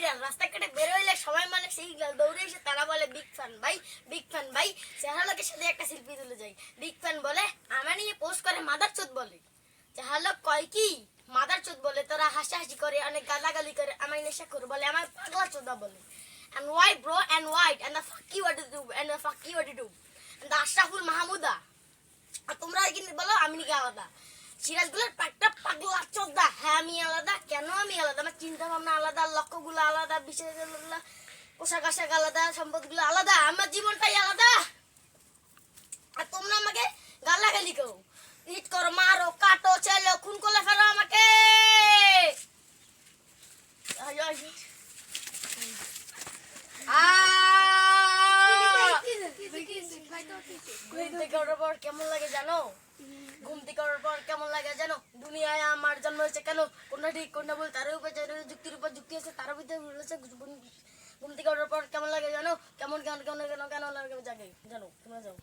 Viral. রাস্তাঘাটে বের হইলে সবাই মানে সেই দৌড়ে এসে তারা বলে বিগ ফ্যান ভাই, বিগ ফ্যান ভাই। চেহারালোকের সাথে একটা সেলফি তুলে যায়, বিগ ফ্যান বলে। আমার নিয়ে পোস্ট করে মাদারচোদ বলে। চেহারালোক কয় কি মাদারচোদ বলে, তোরা হাসাহাসি করে, অনেক গালাগালি করে, আমার নেশাখোর বলে, আমার পাগলা চোদা বলে। And why bro, and why, and the fuck you what to do, and the fuck you what to do, and the Ashraful Mahmuda. আর তোমরা কিন্তু বলো আমি নাকি আলাদা। সিরাজগুলোর একটা পাগলা চোদা। হ্যাঁ আমি আলাদা। কেন আমি আলাদা? আমার চিন্তা ভাবনা আলাদা, লক্ষ্যগুলো আলাদা, বিষয়গুলো, পোশাক আশাক আলাদা, সম্পদগুলো আলাদা, আমার জীবনটাই আলাদা। আর তোমরা আমাকে গালাগালি করো, হিট করো, মারো, কাটো, চেলো, খুন করে ফেলো আমাকে। ঘুম থেকে ওঠার পর কেমন লাগে জানো? ঘুম থেকে ওঠার পর কেমন লাগে জানো? দুনিয়ায় আমার জন্ম হয়েছে কেন? কোনটা ঠিক কোনটা ভুল তার উপর যুক্তির উপর যুক্তি আছে, তার ভিতরে রয়েছে। ঘুম থেকে ওঠার পর কেমন লাগে জানো? কেমন কেমন কেমন কেন কেন লাগে জানো? তোমরা যাও।